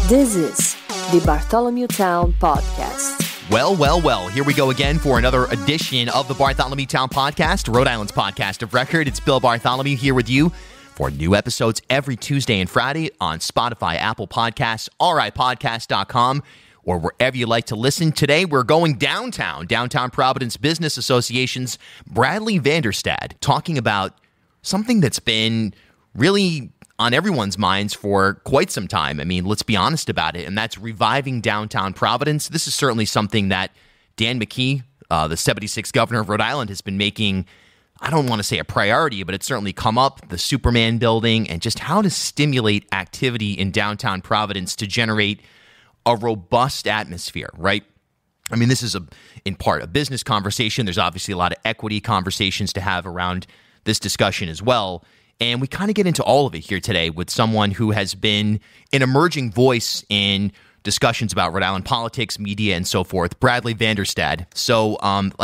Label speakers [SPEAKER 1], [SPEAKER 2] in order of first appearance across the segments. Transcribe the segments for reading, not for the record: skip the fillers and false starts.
[SPEAKER 1] This is the Bartholomew Town Podcast.
[SPEAKER 2] Well, here we go again for another edition of the Bartholomew Town Podcast, Rhode Island's podcast of record. It's Bill Bartholomew here with you for new episodes every Tuesday and Friday on Spotify, Apple Podcasts, ripodcast.com, or wherever you like to listen. Today, we're going downtown Providence Business Association's Bradley VanDerStad, talking about something that's been really on everyone's minds for quite some time. I mean, let's be honest about it, and that's reviving downtown Providence. This is certainly something that Dan McKee, the 76th governor of Rhode Island, has been making, I don't want to say a priority, but it's certainly come up, the Superman building, and just how to stimulate activity in downtown Providence to generate a robust atmosphere, right? I mean, this is in part a business conversation. There's obviously a lot of equity conversations to have around this discussion as well. And we kind of get into all of it here today with someone who has been an emerging voice in discussions about Rhode Island politics, media, and so forth, Bradley VanDerStad. So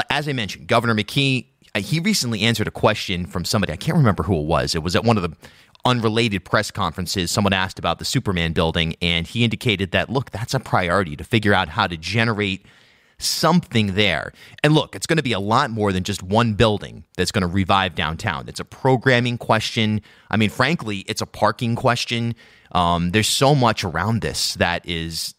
[SPEAKER 2] as I mentioned, Governor McKee, he recently answered a question from somebody. I can't remember who it was. It was at one of the unrelated press conferences. Someone asked about the Superman building, and he indicated that, look, that's a priority to figure out how to generate something there. And look, it's going to be a lot more than just one building that's going to revive downtown. It's a programming question. I mean, frankly, it's a parking question. There's so much around this that is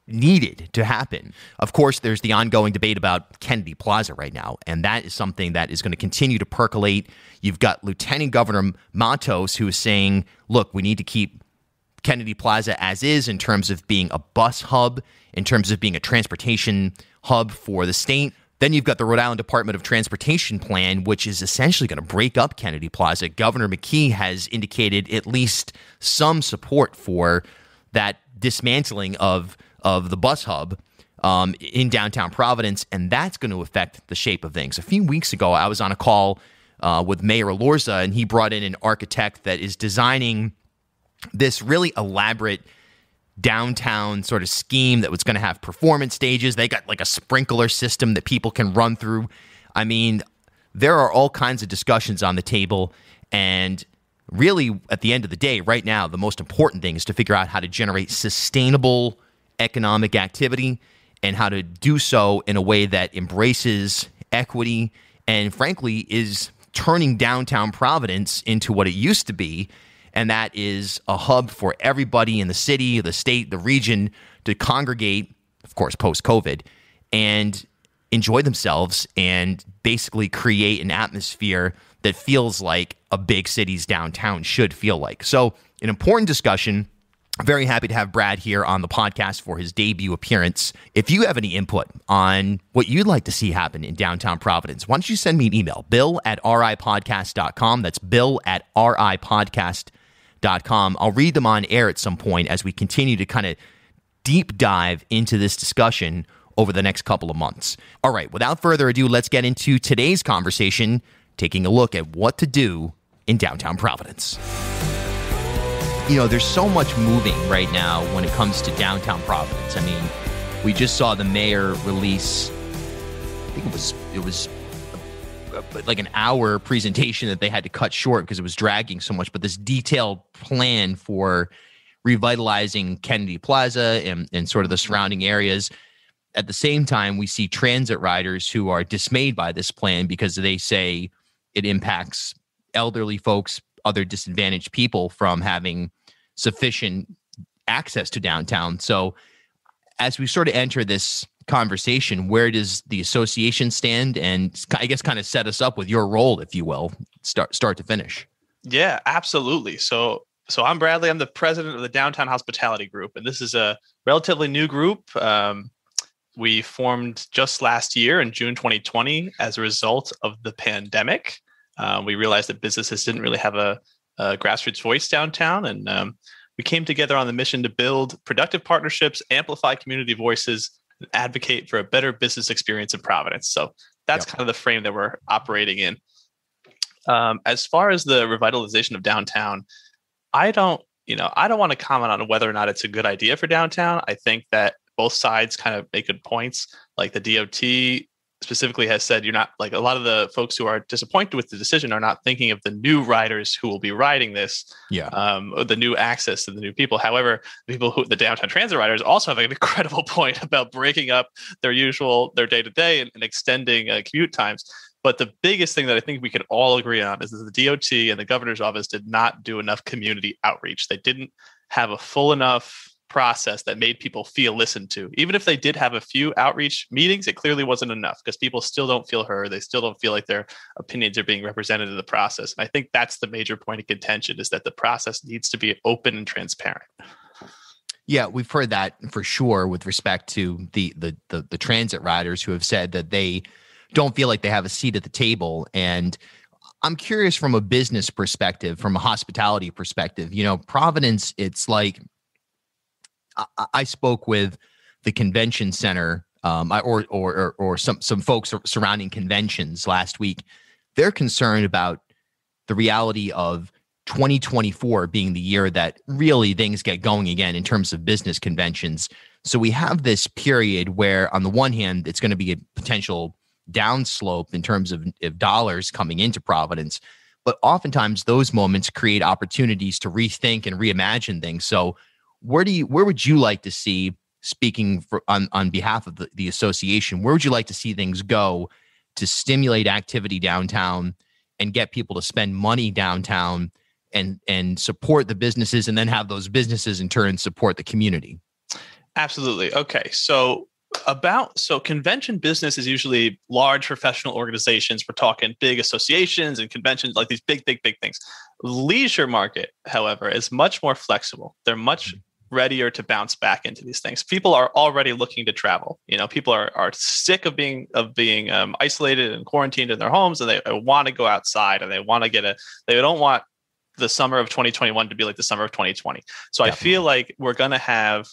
[SPEAKER 2] needed to happen. Of course, there's the ongoing debate about Kennedy Plaza right now, and that is something that is going to continue to percolate. You've got Lieutenant Governor Matos, who is saying, look, we need to keep Kennedy Plaza as is in terms of being a bus hub, in terms of being a transportation hub for the state. Then you've got the Rhode Island Department of Transportation plan, which is essentially going to break up Kennedy Plaza. Governor McKee has indicated at least some support for that dismantling of the bus hub in downtown Providence, and that's going to affect the shape of things. A few weeks ago, I was on a call with Mayor Alorza, and he brought in an architect that is designing this really elaborate downtown sort of scheme that was going to have performance stages. They got like a sprinkler system that people can run through. I mean, there are all kinds of discussions on the table, and really at the end of the day, right now, the most important thing is to figure out how to generate sustainable economic activity and how to do so in a way that embraces equity and frankly is turning downtown Providence into what it used to be. And that is a hub for everybody in the city, the state, the region to congregate, of course, post-COVID, and enjoy themselves and basically create an atmosphere that feels like a big city's downtown should feel like. So an important discussion. Very happy to have Brad here on the podcast for his debut appearance. If you have any input on what you'd like to see happen in downtown Providence, why don't you send me an email, bill@ripodcast.com. That's bill@ripodcast.com. I'll read them on air at some point as we continue to kind of deep dive into this discussion over the next couple of months. All right, without further ado, let's get into today's conversation, taking a look at what to do in downtown Providence. You know, there's so much moving right now when it comes to downtown Providence. I mean, we just saw the mayor release, I think it was like an hour presentation that they had to cut short because it was dragging so much, but this detailed plan for revitalizing Kennedy Plaza and sort of the surrounding areas. At the same time, we see transit riders who are dismayed by this plan because they say it impacts elderly folks, other disadvantaged people from having sufficient access to downtown. So as we sort of enter this conversation, where does the association stand? And I guess kind of set us up with your role, if you will, start to finish.
[SPEAKER 3] Yeah, absolutely. So I'm Bradley. I'm the president of the Downtown Hospitality Group, and this is a relatively new group. We formed just last year in June 2020 as a result of the pandemic. We realized that businesses didn't really have a grassroots voice downtown, and we came together on the mission to build productive partnerships, amplify community voices, and advocate for a better business experience in Providence. So that's kind of the frame that we're operating in. As far as the revitalization of downtown, I don't want to comment on whether or not it's a good idea for downtown. I think that both sides kind of make good points. Like the DOT specifically has said you're not like a lot of the folks who are disappointed with the decision are not thinking of the new riders who will be riding this, the new access to the new people. However, the downtown transit riders also have an incredible point about breaking up their day to day and extending commute times. But the biggest thing that I think we can all agree on is that the DOT and the governor's office did not do enough community outreach. They didn't have a full enough process that made people feel listened to. Even if they did have a few outreach meetings, it clearly wasn't enough because people still don't feel heard. They still don't feel like their opinions are being represented in the process. And I think that's the major point of contention, is that the process needs to be open and transparent.
[SPEAKER 2] Yeah, we've heard that for sure with respect to the transit riders who have said that they don't feel like they have a seat at the table. And I'm curious from a business perspective, from a hospitality perspective, Providence, it's like, I spoke with the convention center or some folks surrounding conventions last week. They're concerned about the reality of 2024 being the year that really things get going again in terms of business conventions. So we have this period where, on the one hand, it's going to be a potential downslope in terms of dollars coming into Providence, but oftentimes those moments create opportunities to rethink and reimagine things. So where would you like to see, speaking on behalf of the association, where would you like to see things go to stimulate activity downtown and get people to spend money downtown and support the businesses, and then have those businesses in turn support the community? Absolutely.
[SPEAKER 3] Okay. So convention business is usually large professional organizations. We're talking big associations and conventions, like these big things. Leisure market, however, is much more flexible. They're much readier to bounce back into these things. People are already looking to travel. People are sick of being isolated and quarantined in their homes, and they want to go outside, and they don't want the summer of 2021 to be like the summer of 2020. So definitely. I feel like we're going to have,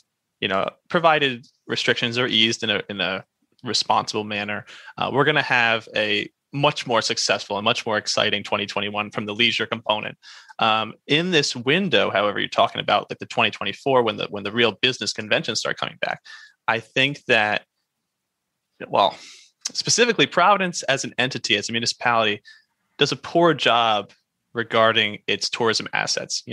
[SPEAKER 3] provided restrictions are eased in a responsible manner, we're going to have a much more successful and much more exciting 2021 from the leisure component. In this window, however, you're talking about like the 2024, when the real business conventions start coming back, I think that, specifically Providence as an entity, as a municipality, does a poor job regarding its tourism assets.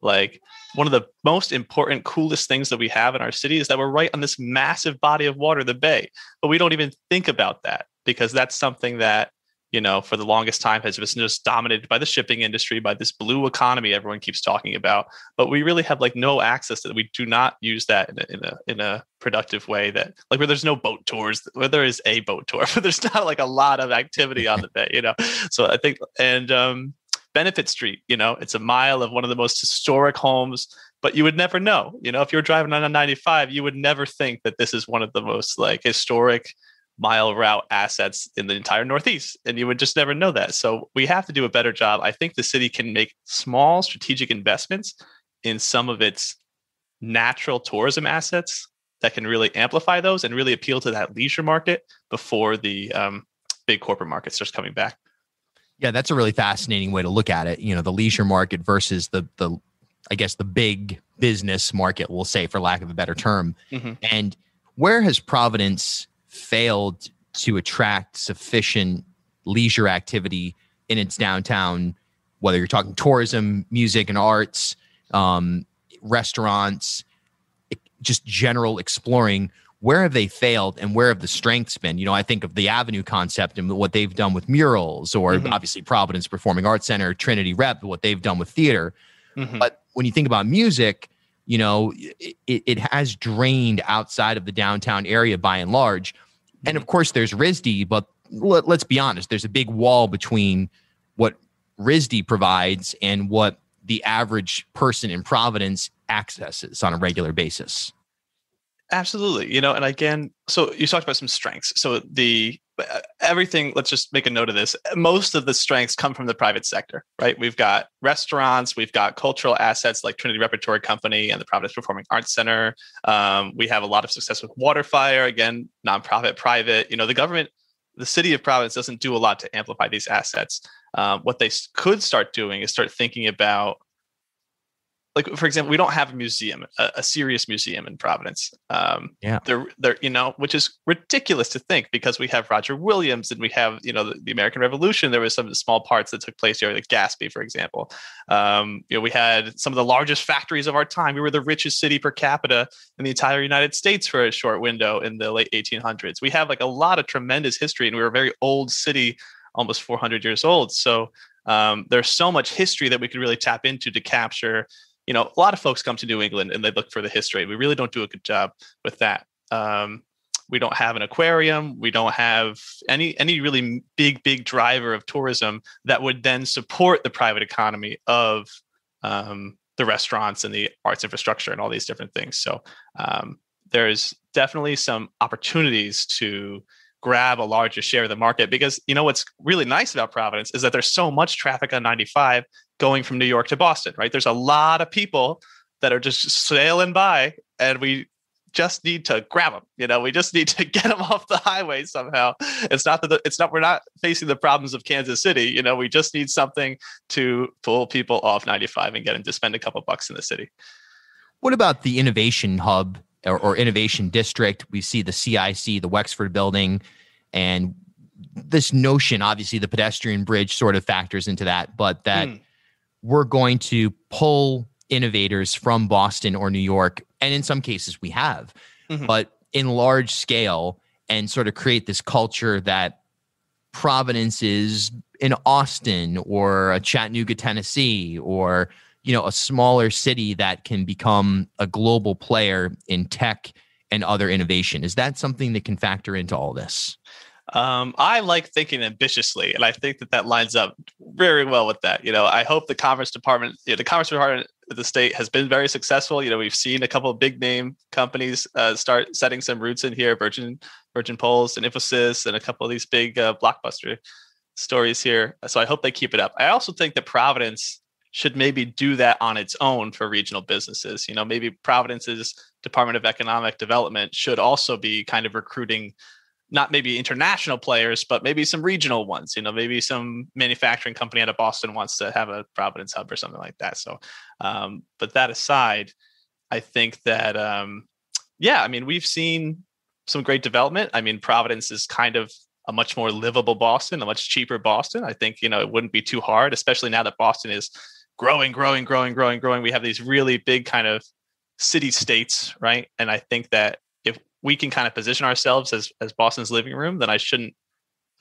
[SPEAKER 3] Like one of the most important, coolest things that we have in our city is that we're right on this massive body of water, the bay, but we don't even think about that because that's something that, for the longest time has been just dominated by the shipping industry, by this blue economy everyone keeps talking about. But we really have like no access to that. We do not use that in a productive way, that like where there's no boat tours, where there is a boat tour, but there's not like a lot of activity on the bay, So I think, and Benefit Street, it's a mile of one of the most historic homes, but you would never know, if you're driving on 95, you would never think that this is one of the most like historic mile route assets in the entire Northeast. And you would just never know that. So we have to do a better job. I think the city can make small strategic investments in some of its natural tourism assets that can really amplify those and really appeal to that leisure market before the big corporate market starts coming back.
[SPEAKER 2] Yeah, that's a really fascinating way to look at it. The leisure market versus the I guess the big business market, we'll say, for lack of a better term. Mm-hmm. And where has Providence failed to attract sufficient leisure activity in its downtown, whether you're talking tourism, music and arts, restaurants, just general exploring? Where have they failed and where have the strengths been? I think of the Avenue concept and what they've done with murals, or obviously Providence Performing Arts Center, Trinity Rep, what they've done with theater. Mm-hmm. But when you think about music, it has drained outside of the downtown area by and large. And of course, there's RISD, but let's be honest, there's a big wall between what RISD provides and what the average person in Providence accesses on a regular basis.
[SPEAKER 3] Absolutely. And again, so you talked about some strengths. So everything, let's just make a note of this. Most of the strengths come from the private sector, right? We've got restaurants, we've got cultural assets like Trinity Repertory Company and the Providence Performing Arts Center. We have a lot of success with Waterfire, again, nonprofit, private. The government, the city of Providence doesn't do a lot to amplify these assets. What they could start doing is start thinking about like, for example, we don't have a museum, a serious museum in Providence. They're, which is ridiculous to think, because we have Roger Williams and we have, the American Revolution. There was some small parts that took place here, like Gatsby, for example. We had some of the largest factories of our time. We were the richest city per capita in the entire United States for a short window in the late 1800s. We have like a lot of tremendous history, and we were a very old city, almost 400 years old. So there's so much history that we could really tap into to capture. A lot of folks come to New England and they look for the history. We really don't do a good job with that. We don't have an aquarium. We don't have any really big driver of tourism that would then support the private economy of the restaurants and the arts infrastructure and all these different things. So there's definitely some opportunities to grab a larger share of the market, because what's really nice about Providence is that there's so much traffic on 95 going from New York to Boston, right? There's a lot of people that are just sailing by, and we just need to grab them. We just need to get them off the highway somehow. We're not facing the problems of Kansas City. We just need something to pull people off 95 and get them to spend a couple bucks in the city.
[SPEAKER 2] What about the innovation hub or innovation district? We see the CIC, the Wexford building, and this notion, obviously the pedestrian bridge sort of factors into that, but that we're going to pull innovators from Boston or New York, and in some cases we have, but in large scale, and sort of create this culture that Providence is in Austin or a Chattanooga, Tennessee, or a smaller city that can become a global player in tech and other innovation. Is that something that can factor into all this?
[SPEAKER 3] I like thinking ambitiously, and I think that lines up very well with that. I hope the Commerce Department of the state has been very successful. We've seen a couple of big name companies start setting some roots in here, Virgin Poles and Infosys, and a couple of these big blockbuster stories here. So I hope they keep it up. I also think that Providence should maybe do that on its own for regional businesses. Maybe Providence's Department of Economic Development should also be kind of recruiting, not maybe international players, but maybe some regional ones. Maybe some manufacturing company out of Boston wants to have a Providence hub or something like that. So, but that aside, I think that, we've seen some great development. Providence is kind of a much more livable Boston, a much cheaper Boston. I think, it wouldn't be too hard, especially now that Boston is growing. We have these really big kind of city states, right? And I think that if we can kind of position ourselves as Boston's living room, then I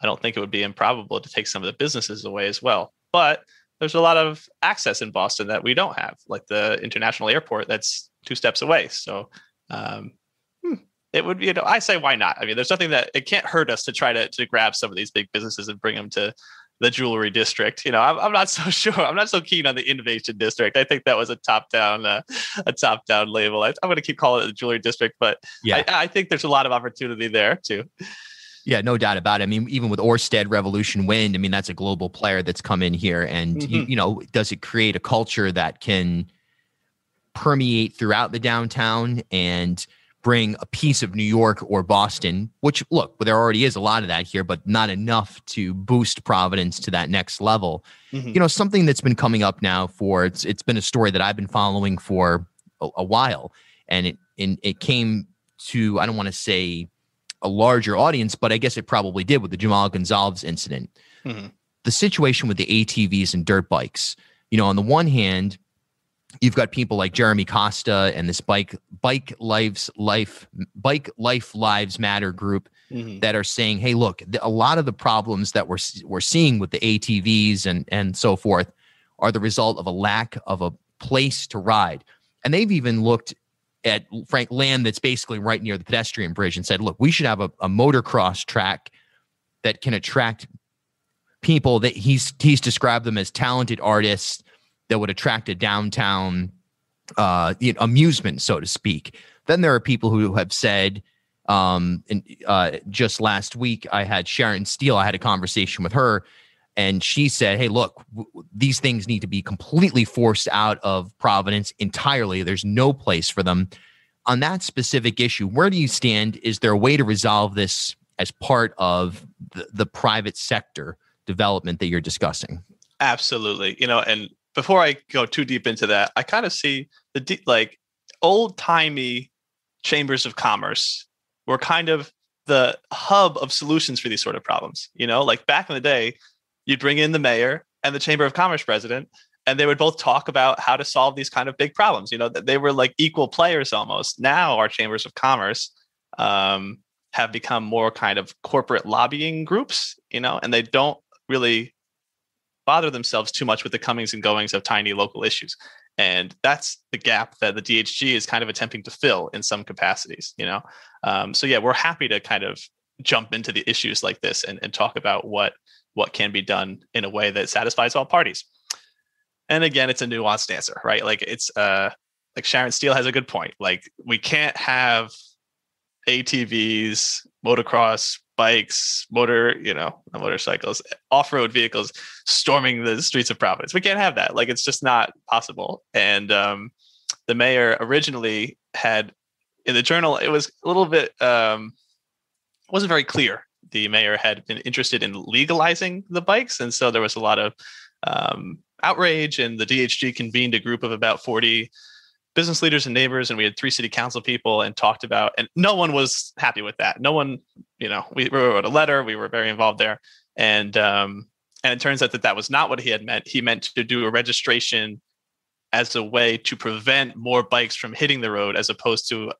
[SPEAKER 3] don't think it would be improbable to take some of the businesses away as well. But there's a lot of access in Boston that we don't have, like the international airport that's 2 steps away. So it would be, I say, why not? There's nothing that it can't hurt us to try to grab some of these big businesses and bring them to the jewelry district. I'm not so sure. I'm not so keen on the innovation district. I think that was a top-down label. I'm going to keep calling it the jewelry district, but yeah, I think there's a lot of opportunity there too.
[SPEAKER 2] Yeah, no doubt about it. Even with Ørsted Revolution Wind, that's a global player that's come in here, and does it create a culture that can permeate throughout the downtown and bring a piece of New York or Boston, which, look, there already is a lot of that here, but not enough to boost Providence to that next level. Something that's been coming up now it's been a story that I've been following for a while, and it came to, I don't want to say a larger audience, but I guess it probably did with the Jamal Gonzalez incident. The situation with the ATVs and dirt bikes. On the one hand, you've got people like Jeremy Costa and this Bike Life Lives Matter group that are saying, hey, look, a lot of the problems that we're seeing with the ATVs and so forth are the result of a lack of a place to ride. And they've even looked at land that's basically right near the pedestrian bridge and said, look, we should have a motocross track that can attract people that he's described them as talented artists that would attract a downtown amusement, so to speak. Then there are people who have said, just last week, I had Sharon Steele, I had a conversation with her, and she said, hey, look, these things need to be completely forced out of Providence entirely. There's no place for them. On that specific issue, where do you stand? Is there a way to resolve this as part of the private sector development that you're discussing?
[SPEAKER 3] Absolutely. And before I go too deep into that, I kind of see like old timey chambers of commerce were kind of the hub of solutions for these sort of problems. Like back in the day, you'd bring in the mayor and the chamber of commerce president, and they would both talk about how to solve these kind of big problems. They were like equal players almost. Now our chambers of commerce have become more kind of corporate lobbying groups, and they don't really bother themselves too much with the comings and goings of tiny local issues. And that's the gap that the DHG is kind of attempting to fill in some capacities, So yeah, we're happy to kind of jump into the issues like this and talk about what can be done in a way that satisfies all parties. And again, it's a nuanced answer, right? Like it's like Sharon Steele has a good point. Like we can't have ATVs, motocross, bikes, motorcycles, off-road vehicles storming the streets of Providence. We can't have that. Like it's just not possible. And the mayor originally had in the Journal, it was a little bit wasn't very clear. The mayor had been interested in legalizing the bikes, and so there was a lot of outrage, and the DHG convened a group of about 40 business leaders and neighbors, and we had 3 city council people and talked about, and no one was happy with that. No one, we wrote a letter, we were very involved there. And it turns out that was not what he had meant. He meant to do a registration as a way to prevent more bikes from hitting the road, as opposed to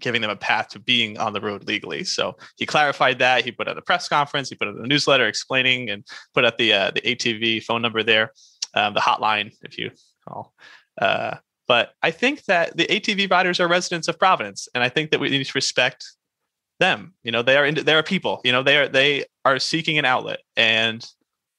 [SPEAKER 3] giving them a path to being on the road legally. So he clarified that. He put out a press conference, he put out a newsletter explaining, and put out the ATV phone number there, the hotline, if you call. But I think that the ATV riders are residents of Providence, and I think that we need to respect them. They are people. They are seeking an outlet, and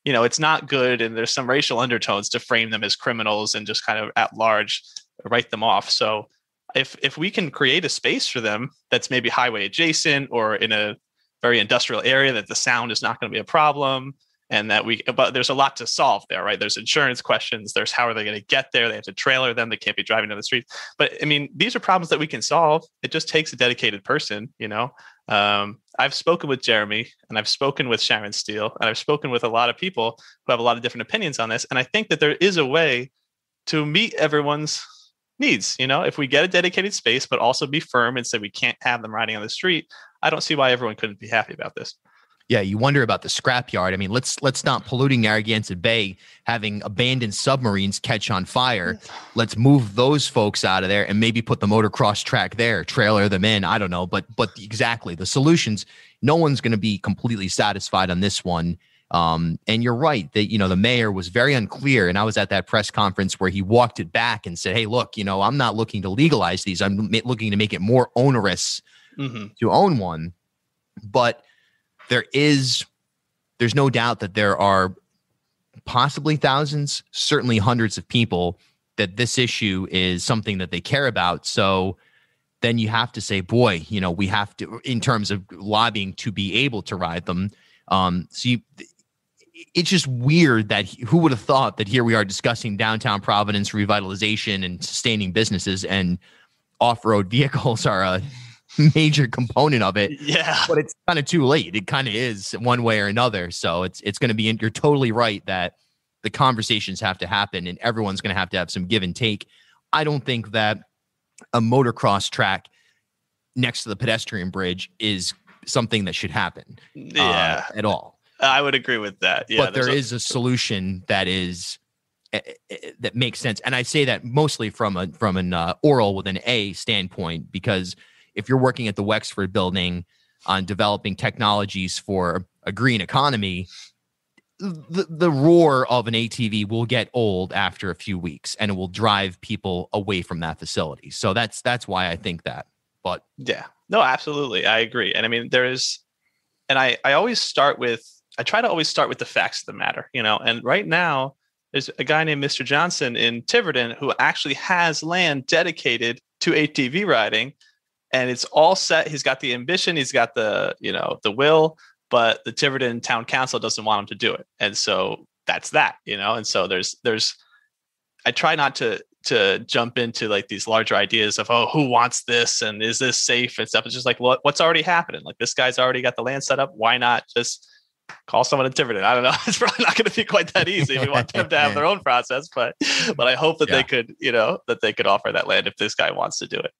[SPEAKER 3] it's not good. And there's some racial undertones to frame them as criminals and just kind of at large write them off. So if we can create a space for them that's maybe highway adjacent or in a very industrial area, that the sound is not going to be a problem. And but there's a lot to solve there, right? There's insurance questions. There's how are they going to get there? They have to trailer them. They can't be driving down the street. But I mean, these are problems that we can solve. It just takes a dedicated person, I've spoken with Jeremy, and I've spoken with Sharon Steele, and I've spoken with a lot of people who have a lot of different opinions on this. And I think that there is a way to meet everyone's needs. If we get a dedicated space, but also be firm and say we can't have them riding on the street, I don't see why everyone couldn't be happy about this.
[SPEAKER 2] Yeah, you wonder about the scrapyard. I mean, let's stop polluting Narragansett Bay, having abandoned submarines catch on fire. Let's move those folks out of there and maybe put the motocross track there, trailer them in. I don't know, but exactly the solutions. No one's going to be completely satisfied on this one. And you're right that the mayor was very unclear. And I was at that press conference where he walked it back and said, "Hey, look, I'm not looking to legalize these. I'm looking to make it more onerous to own one." But there's no doubt that there are possibly thousands, certainly hundreds of people that this issue is something that they care about. So then you have to say, boy, we have to, in terms of lobbying, to be able to ride them. It's just weird that who would have thought that here we are discussing downtown Providence revitalization and sustaining businesses, and off-road vehicles are a major component of it.
[SPEAKER 3] Yeah,
[SPEAKER 2] but it's kind of too late. It kind of is one way or another. So it's going to be, you're totally right that the conversations have to happen and everyone's going to have some give and take. I don't think that a motocross track next to the pedestrian bridge is something that should happen at all.
[SPEAKER 3] I would agree with that. Yeah,
[SPEAKER 2] but there is a solution that makes sense. And I say that mostly from an oral with an A standpoint, because if you're working at the Wexford building on developing technologies for a green economy, the roar of an ATV will get old after a few weeks, and it will drive people away from that facility. So that's why I think that. But
[SPEAKER 3] yeah, no, absolutely, I agree. And I mean, I try to always start with the facts of the matter, And right now, there's a guy named Mr. Johnson in Tiverton who actually has land dedicated to ATV riding. And it's all set. He's got the ambition. He's got the will, but the Tiverton Town Council doesn't want him to do it. And so that's that, And so I try not to jump into like these larger ideas of, who wants this and is this safe and stuff. It's just like, what's already happening? Like this guy's already got the land set up. Why not just call someone in Tiverton. I don't know. It's probably not going to be quite that easy. We want them to have their own process, but I hope that they could, that they could offer that land if this guy wants to do it.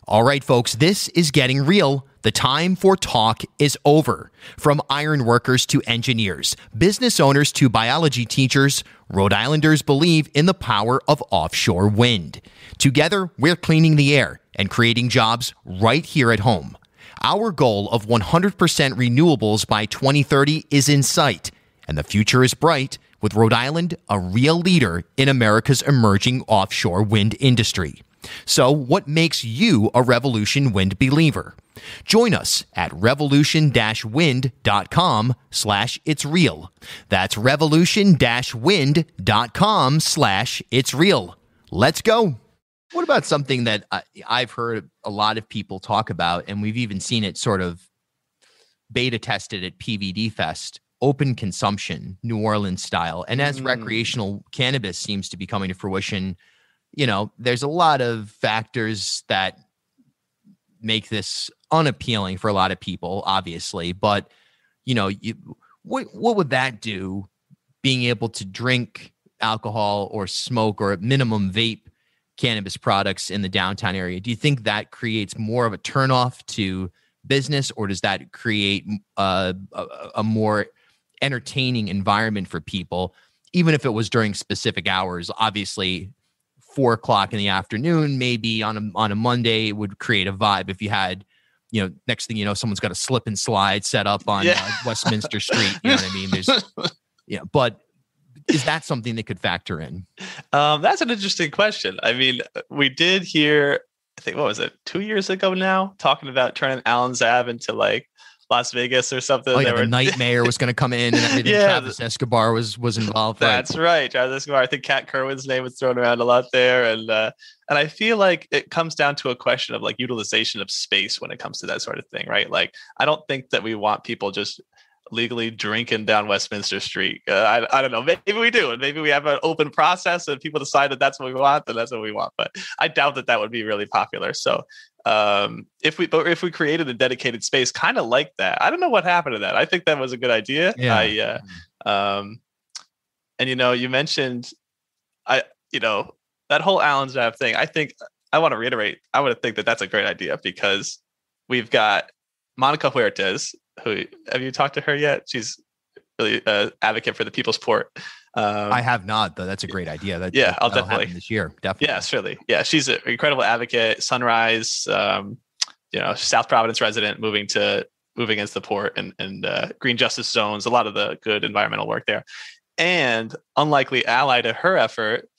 [SPEAKER 2] All right, folks, this is getting real. The time for talk is over. From iron workers to engineers, business owners to biology teachers, Rhode Islanders believe in the power of offshore wind. Together, we're cleaning the air and creating jobs right here at home. Our goal of 100% renewables by 2030 is in sight, and the future is bright with Rhode Island a real leader in America's emerging offshore wind industry. So, what makes you a Revolution Wind believer? Join us at revolution-wind.com/it's real. That's revolution-wind.com/it's real. Let's go. What about something that I've heard a lot of people talk about, and we've even seen it sort of beta tested at PVD Fest, open consumption, New Orleans style. And as recreational cannabis seems to be coming to fruition, there's a lot of factors that make this unappealing for a lot of people, obviously. But, what would that do, being able to drink alcohol or smoke or at minimum vape cannabis products in the downtown area? Do you think that creates more of a turnoff to business, or does that create a more entertaining environment for people, even if it was during specific hours? Obviously, 4:00 in the afternoon, maybe on a Monday, it would create a vibe. If you had, next thing you know, someone's got a slip and slide set up on Westminster Street. You know what I mean? There's, but is that something that could factor in?
[SPEAKER 3] That's an interesting question. I mean, we did hear, I think, what was it, 2 years ago now, talking about turning Allen's Ave into like Las Vegas or something.
[SPEAKER 2] Oh, yeah, the night mayor was going to come in and everything. Travis Escobar was involved.
[SPEAKER 3] That's right. Travis Escobar. I think Kat Kerwin's name was thrown around a lot there. And I feel like it comes down to a question of like utilization of space when it comes to that sort of thing, right? Like, I don't think that we want people just legally drinking down Westminster Street. I don't know. Maybe we do. And maybe we have an open process and people decide that that's what we want, then that's what we want. But I doubt that would be really popular. So if we created a dedicated space kind of like that, I don't know what happened to that. I think that was a good idea. Yeah. And you mentioned that whole Allen's Ave thing. I think I want to reiterate. I would think that that's a great idea because we've got Monica Huertas, who, have you talked to her yet? She's really an advocate for the People's Port.
[SPEAKER 2] I have not, though. That's a great idea.
[SPEAKER 3] I'll definitely
[SPEAKER 2] this year. Definitely.
[SPEAKER 3] Yeah, surely. Yeah, she's an incredible advocate. Sunrise, South Providence resident, moving into the port and green justice zones. A lot of the good environmental work there. And unlikely ally to her effort,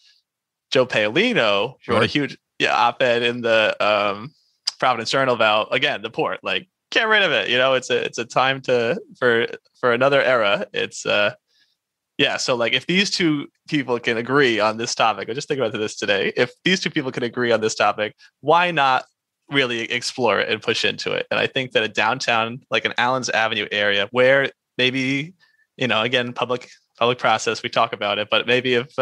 [SPEAKER 3] Joe Paolino wrote a huge op-ed in the Providence Journal about, again, the port. Like, get rid of it. It's a time for another era. It's so like if these two people can agree on this topic, I just think about this today. If these two people can agree on this topic, why not really explore it and push into it? And I think that a downtown, like an Allen's Avenue area where maybe, again, public process, we talk about it, but maybe if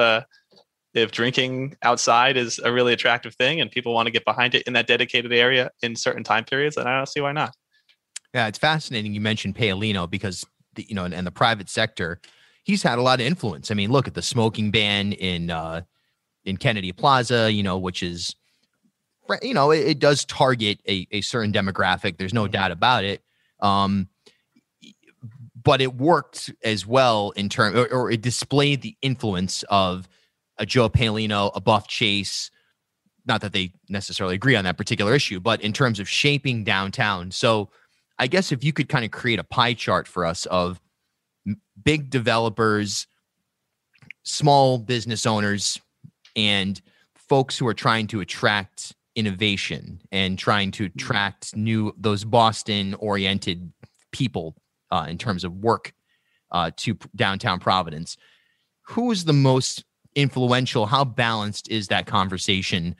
[SPEAKER 3] drinking outside is a really attractive thing and people want to get behind it in that dedicated area in certain time periods, then I don't see why not.
[SPEAKER 2] Yeah, it's fascinating you mentioned Paolino because, and the private sector, he's had a lot of influence. I mean, look at the smoking ban in Kennedy Plaza, which is, it does target a certain demographic. There's no doubt about it. But it worked as well in terms, or it displayed the influence of a Joe Paolino, a Buff Chase. Not that they necessarily agree on that particular issue, but in terms of shaping downtown. So I guess if you could kind of create a pie chart for us of big developers, small business owners, and folks who are trying to attract innovation and trying to attract those Boston-oriented people in terms of work to downtown Providence. Who is the most influential? How balanced is that conversation?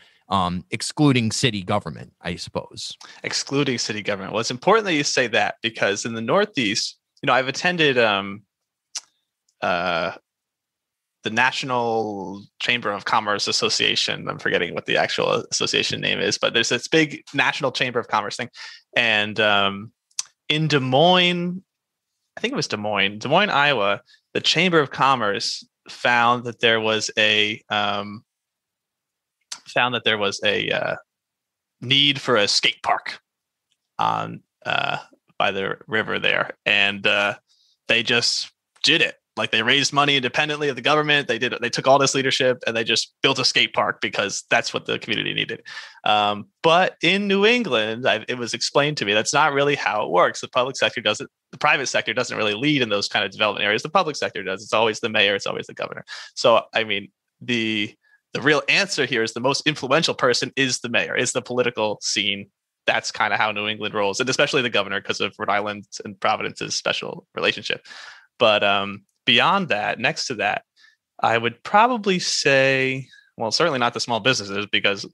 [SPEAKER 2] Excluding city government, I suppose. Excluding
[SPEAKER 3] city government. Well, it's important that you say that because in the Northeast, I've attended the National Chamber of Commerce Association. I'm forgetting what the actual association name is, but there's this big National Chamber of Commerce thing. And in Des Moines, I think it was Des Moines, Iowa. The Chamber of Commerce found that there was a need for a skate park on by the river there, and they just did it. Like, they raised money independently of the government. They took all this leadership and they just built a skate park because that's what the community needed. But in New England, it was explained to me that's not really how it works. The private sector doesn't really lead in those kind of development areas. The public sector does. It's always the mayor. It's always the governor. So, I mean, the real answer here is the most influential person is the mayor, is the political scene. That's kind of how New England rolls, and especially the governor, because of Rhode Island and Providence's special relationship. But beyond that, next to that, I would probably say, well, certainly not the small businesses, because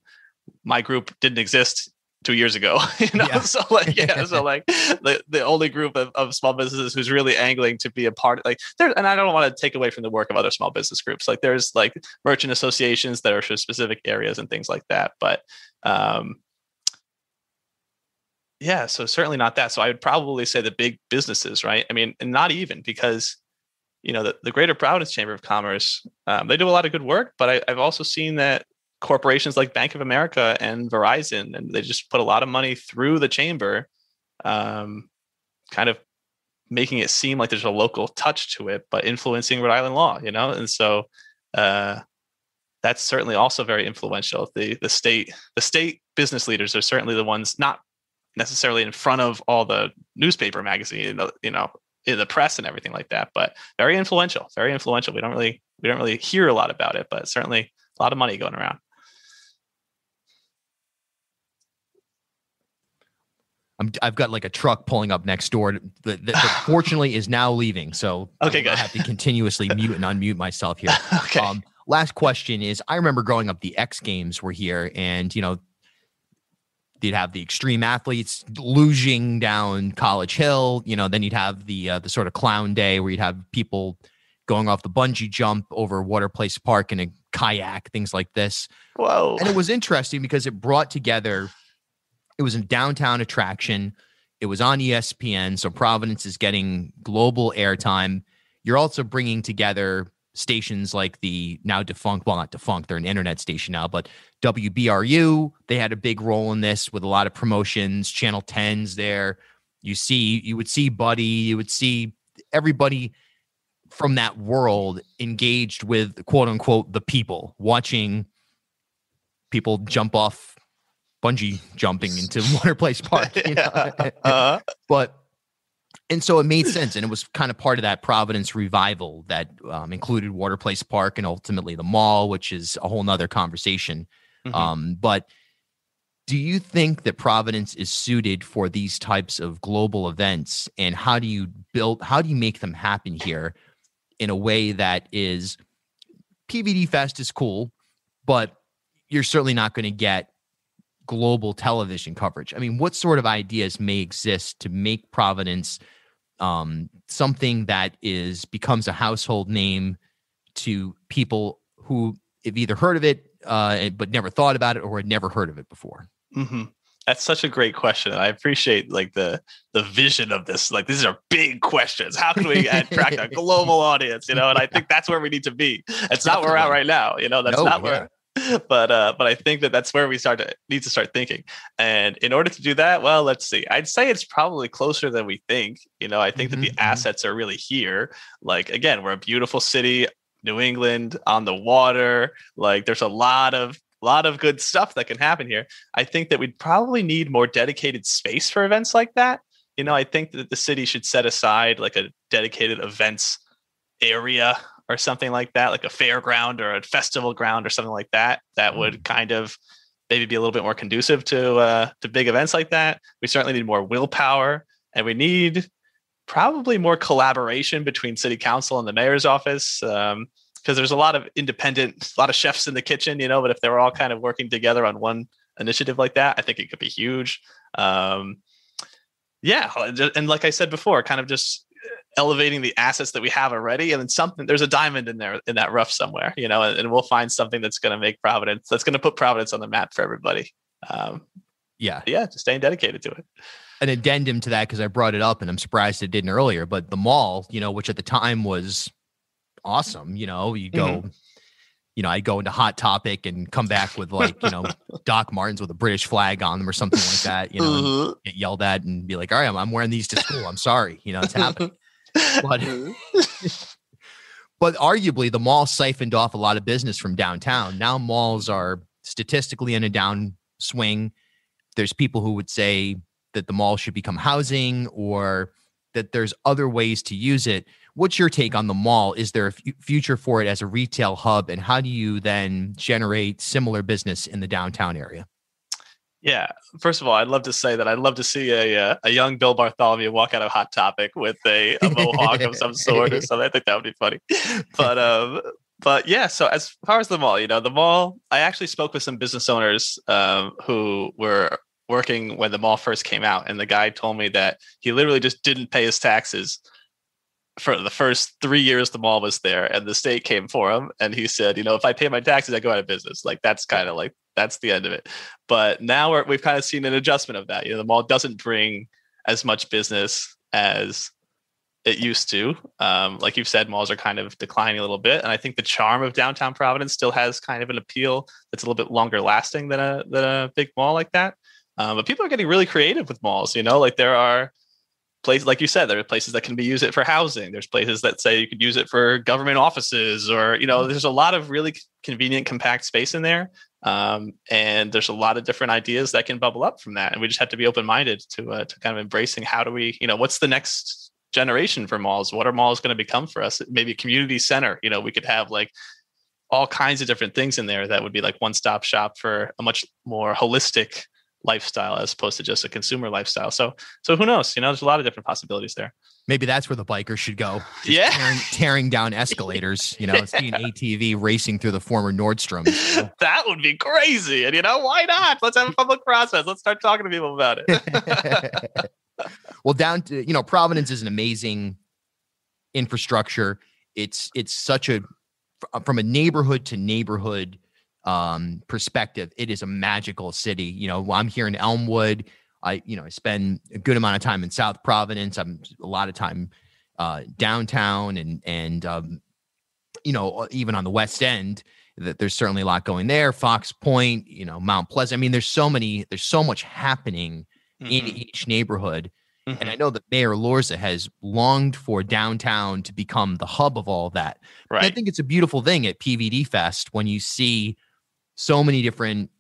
[SPEAKER 3] my group didn't exist 2 years ago.
[SPEAKER 2] Yeah.
[SPEAKER 3] So the only group of small businesses who's really angling to be a part of, like, there. And I don't want to take away from the work of other small business groups. Like, there's like merchant associations that are for specific areas and things like that. But yeah, so certainly not that. So I would probably say the big businesses, right? I mean, and not even, because, the Greater Providence Chamber of Commerce, they do a lot of good work, but I've also seen that corporations like Bank of America and Verizon, and they just put a lot of money through the chamber, kind of making it seem like there's a local touch to it, but influencing Rhode Island law, and so that's certainly also very influential. The state business leaders are certainly the ones not necessarily in front of all the newspaper magazine, in the press and everything like that, but very influential. We don't really hear a lot about it, but certainly a lot of money going around.
[SPEAKER 2] I've got like a truck pulling up next door that fortunately is now leaving. So
[SPEAKER 3] okay, good.
[SPEAKER 2] I have to continuously mute and unmute myself here.
[SPEAKER 3] Okay.
[SPEAKER 2] Last question is, I remember growing up, the X Games were here, and, you'd have the extreme athletes luging down College Hill. Then you'd have the sort of clown day where you'd have people going off the bungee jump over Water Place Park in a kayak, things like this.
[SPEAKER 3] Whoa.
[SPEAKER 2] And it was interesting because it brought together, it was a downtown attraction. It was on ESPN. So Providence is getting global airtime. You're also bringing together stations like the now defunct, well, not defunct, they're an internet station now, but WBRU, they had a big role in this with a lot of promotions, Channel 10's there. You would see Buddy, you would see everybody from that world engaged with, quote unquote, the people, watching people jump off bungee jumping into Water Place Park. And so it made sense, and it was kind of part of that Providence revival that included Water Place Park and ultimately the mall, which is a whole nother conversation. Mm-hmm. But do you think that Providence is suited for these types of global events, and how do you make them happen here in a way that is, PVD Fest is cool, but you're certainly not going to get global television coverage? I mean, what sort of ideas may exist to make Providence something that becomes a household name to people who have either heard of it but never thought about it, or had never heard of it before?
[SPEAKER 3] Mm-hmm. That's such a great question. I appreciate like the vision of this. Like, these are big questions. How can we attract a global audience? And I think that's where we need to be. It's not where we're at right now. Where. But I think that's where we need to start thinking. And in order to do that, well, let's see. I'd say it's probably closer than we think. I think that the assets are really here. Like, again, we're a beautiful city, New England, on the water. Like, there's a lot of good stuff that can happen here. I think that we'd probably need more dedicated space for events like that. I think that the city should set aside like a dedicated events area or something like that, like a fairground or a festival ground or something like that. That would kind of maybe be a little bit more conducive to big events like that. We certainly need more willpower, and we need probably more collaboration between city council and the mayor's office. Because there's a lot of chefs in the kitchen, but if they were all kind of working together on one initiative like that, I think it could be huge. And like I said before, kind of just elevating the assets that we have already, and then there's a diamond in there, in that rough somewhere, and we'll find something that's going to put Providence on the map for everybody. Just staying dedicated to it.
[SPEAKER 2] an addendum to that because I brought it up and I'm surprised it didn't earlier. But the mall, which at the time was awesome, you go, I'd go into Hot Topic and come back with Doc Martens with a British flag on them or something like that, and get yelled at and be like, all right, I'm wearing these to school. I'm sorry, it's happening. But arguably the mall siphoned off a lot of business from downtown. Now malls are statistically in a downswing. There's people who would say that the mall should become housing or that there's other ways to use it. What's your take on the mall? Is there a future for it as a retail hub? And how do you then generate similar business in the downtown area?
[SPEAKER 3] Yeah. First of all, I'd love to say that I'd love to see a young Bill Bartholomew walk out of Hot Topic with a mohawk of some sort or something. I think that would be funny. But yeah, so as far as the mall, I actually spoke with some business owners who were working when the mall first came out. And the guy told me that he literally just didn't pay his taxes for the first 3 years the mall was there, and the state came for him. And he said, if I pay my taxes, I go out of business. That's kind of that's the end of it. But now we've kind of seen an adjustment of that. The mall doesn't bring as much business as it used to. Like you've said, malls are kind of declining a little bit. And I think the charm of downtown Providence still has kind of an appeal that's a little bit longer lasting than a big mall like that. But people are getting really creative with malls, there are places, like you said, there are places that can be used for housing. There's places that say you could use it for government offices or, there's a lot of really convenient, compact space in there. And there's a lot of different ideas that can bubble up from that. And we just have to be open-minded to kind of embracing how do we, what's the next generation for malls? What are malls going to become for us? Maybe a community center, we could have all kinds of different things in there that would be one-stop shop for a much more holistic lifestyle as opposed to just a consumer lifestyle. So who knows? There's a lot of different possibilities there.
[SPEAKER 2] Maybe that's where the bikers should go. Tearing down escalators, see an ATV racing through the former Nordstrom.
[SPEAKER 3] That would be crazy. And why not? Let's have a public process. Let's start talking to people about it.
[SPEAKER 2] Well, down to, Providence is an amazing infrastructure. It's such from a neighborhood to neighborhood perspective, it is a magical city. I'm here in Elmwood. I spend a good amount of time in South Providence. I'm a lot of time downtown and even on the West End. That there's certainly a lot going there. Fox Point, Mount Pleasant. I mean, there's so much happening in each neighborhood. Mm-hmm. And I know that Mayor Lorza has longed for downtown to become the hub of all that. Right. And I think it's a beautiful thing at PVD Fest when you see so many different,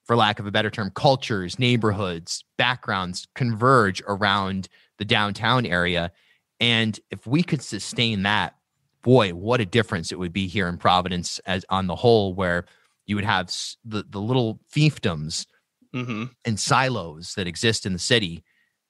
[SPEAKER 2] for lack of a better term, cultures, neighborhoods, backgrounds converge around the downtown area. And if we could sustain that, boy, what a difference it would be here in Providence as on the whole, where you would have the little fiefdoms and silos that exist in the city.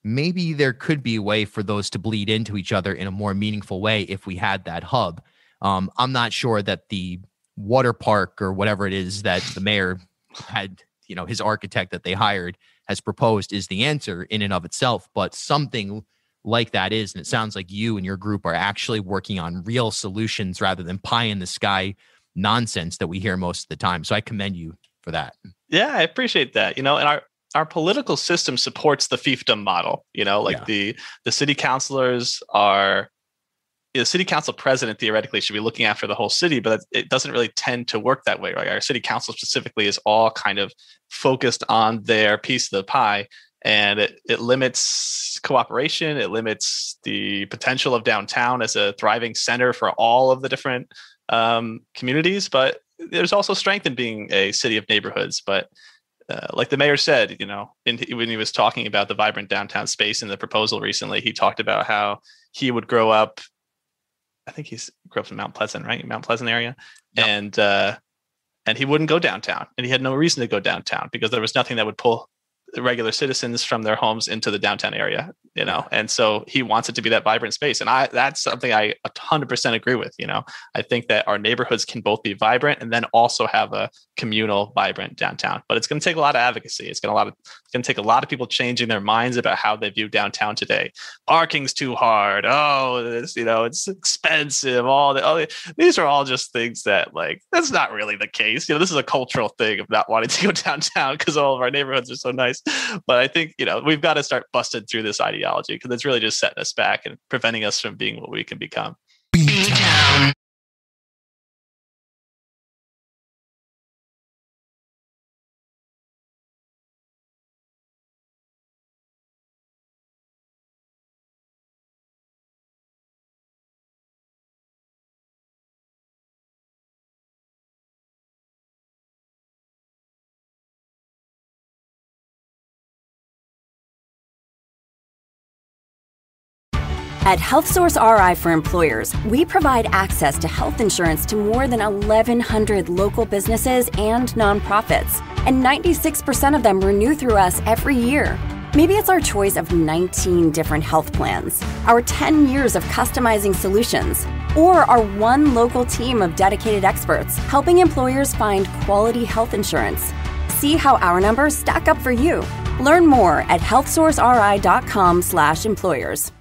[SPEAKER 2] Maybe there could be a way for those to bleed into each other in a more meaningful way if we had that hub. I'm not sure that the water park or whatever it is that the mayor had, his architect that they hired has proposed is the answer in and of itself, but something like that is, and it sounds like you and your group are actually working on real solutions rather than pie in the sky nonsense that we hear most of the time. So I commend you for that. Yeah,
[SPEAKER 3] I appreciate that. And our political system supports the fiefdom model, the city councilors are, the city council president theoretically should be looking after the whole city, but it doesn't really tend to work that way, right? Our city council specifically is all kind of focused on their piece of the pie, and it limits cooperation. It limits the potential of downtown as a thriving center for all of the different communities. But there's also strength in being a city of neighborhoods. But like the mayor said, when he was talking about the vibrant downtown space in the proposal recently, he talked about how he would grow up. I think he grew up in Mount Pleasant, right? Mount Pleasant area. Yep. And he wouldn't go downtown, and he had no reason to go downtown because there was nothing that would pull regular citizens from their homes into the downtown area. and so he wants it to be that vibrant space. And that's something I 100% agree with. I think that our neighborhoods can both be vibrant and then also have a communal, vibrant downtown. But it's going to take a lot of advocacy. It's going to take a lot of people changing their minds about how they view downtown today. Parking's too hard. Oh, it's expensive. These are all just things that that's not really the case. This is a cultural thing of not wanting to go downtown because all of our neighborhoods are so nice. But I think, we've got to start busting through this ideology because it's really just setting us back and preventing us from being what we can become.
[SPEAKER 4] At HealthSource RI for Employers, we provide access to health insurance to more than 1,100 local businesses and nonprofits, and 96% of them renew through us every year. Maybe it's our choice of 19 different health plans, our 10 years of customizing solutions, or our one local team of dedicated experts helping employers find quality health insurance. See how our numbers stack up for you. Learn more at healthsourceri.com/employers.